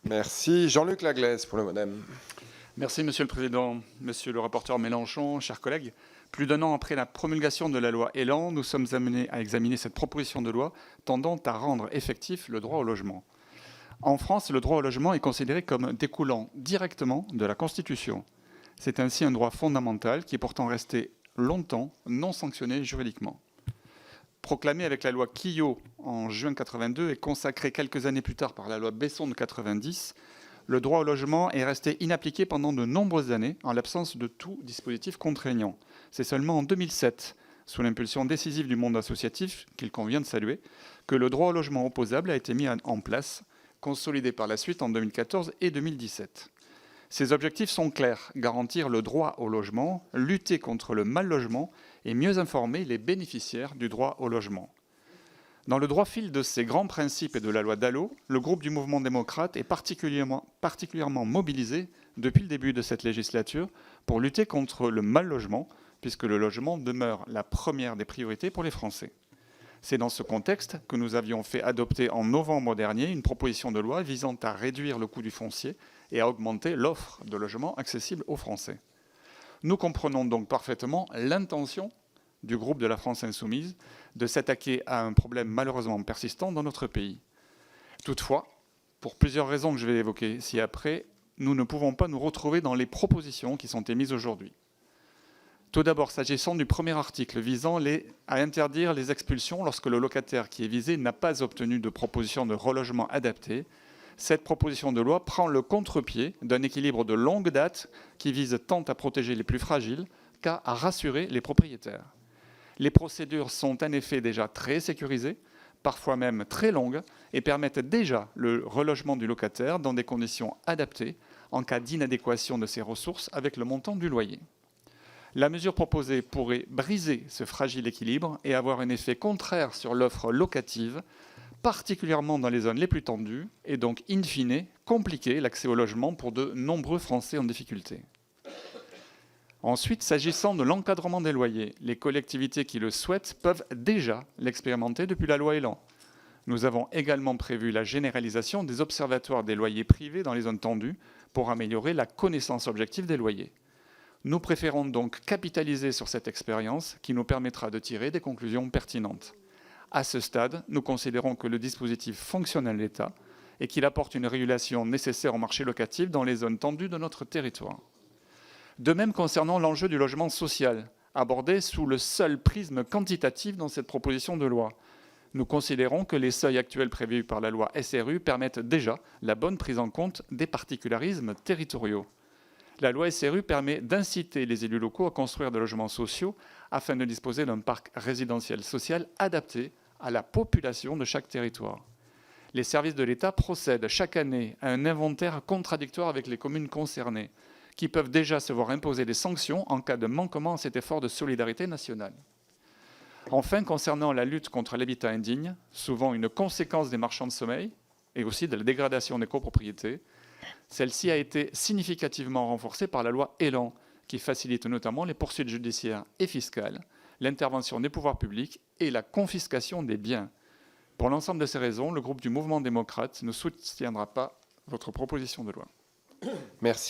Merci. Jean-Luc Laglaise pour le MoDem. Merci Monsieur le Président, Monsieur le rapporteur Mélenchon, chers collègues. Plus d'un an après la promulgation de la loi Elan, nous sommes amenés à examiner cette proposition de loi tendant à rendre effectif le droit au logement. En France, le droit au logement est considéré comme découlant directement de la Constitution. C'est ainsi un droit fondamental qui est pourtant resté longtemps non sanctionné juridiquement. Proclamé avec la loi Quillot en juin 82 et consacré quelques années plus tard par la loi Besson de 90, le droit au logement est resté inappliqué pendant de nombreuses années en l'absence de tout dispositif contraignant. C'est seulement en 2007, sous l'impulsion décisive du monde associatif, qu'il convient de saluer, que le droit au logement opposable a été mis en place, consolidé par la suite en 2014 et 2017. Ces objectifs sont clairs: garantir le droit au logement, lutter contre le mal-logement et mieux informer les bénéficiaires du droit au logement. Dans le droit fil de ces grands principes et de la loi Dallot, le groupe du Mouvement démocrate est particulièrement mobilisé depuis le début de cette législature pour lutter contre le mal-logement, puisque le logement demeure la première des priorités pour les Français. C'est dans ce contexte que nous avions fait adopter en novembre dernier une proposition de loi visant à réduire le coût du foncier et à augmenter l'offre de logements accessibles aux Français. Nous comprenons donc parfaitement l'intention du groupe de la France Insoumise de s'attaquer à un problème malheureusement persistant dans notre pays. Toutefois, pour plusieurs raisons que je vais évoquer ci-après, nous ne pouvons pas nous retrouver dans les propositions qui sont émises aujourd'hui. Tout d'abord, s'agissant du premier article visant à interdire les expulsions lorsque le locataire qui est visé n'a pas obtenu de proposition de relogement adaptée, cette proposition de loi prend le contre-pied d'un équilibre de longue date qui vise tant à protéger les plus fragiles qu'à rassurer les propriétaires. Les procédures sont en effet déjà très sécurisées, parfois même très longues, et permettent déjà le relogement du locataire dans des conditions adaptées en cas d'inadéquation de ses ressources avec le montant du loyer. La mesure proposée pourrait briser ce fragile équilibre et avoir un effet contraire sur l'offre locative, particulièrement dans les zones les plus tendues, et donc, in fine, compliquer l'accès au logement pour de nombreux Français en difficulté. Ensuite, s'agissant de l'encadrement des loyers, les collectivités qui le souhaitent peuvent déjà l'expérimenter depuis la loi Elan. Nous avons également prévu la généralisation des observatoires des loyers privés dans les zones tendues pour améliorer la connaissance objective des loyers. Nous préférons donc capitaliser sur cette expérience qui nous permettra de tirer des conclusions pertinentes. À ce stade, nous considérons que le dispositif fonctionne à l'état et qu'il apporte une régulation nécessaire au marché locatif dans les zones tendues de notre territoire. De même concernant l'enjeu du logement social, abordé sous le seul prisme quantitatif dans cette proposition de loi. Nous considérons que les seuils actuels prévus par la loi SRU permettent déjà la bonne prise en compte des particularismes territoriaux. La loi SRU permet d'inciter les élus locaux à construire des logements sociaux afin de disposer d'un parc résidentiel social adapté à la population de chaque territoire. Les services de l'État procèdent chaque année à un inventaire contradictoire avec les communes concernées, qui peuvent déjà se voir imposer des sanctions en cas de manquement à cet effort de solidarité nationale. Enfin, concernant la lutte contre l'habitat indigne, souvent une conséquence des marchands de sommeil et aussi de la dégradation des copropriétés, celle-ci a été significativement renforcée par la loi Elan, qui facilite notamment les poursuites judiciaires et fiscales, l'intervention des pouvoirs publics et la confiscation des biens. Pour l'ensemble de ces raisons, le groupe du Mouvement démocrate ne soutiendra pas votre proposition de loi. Merci.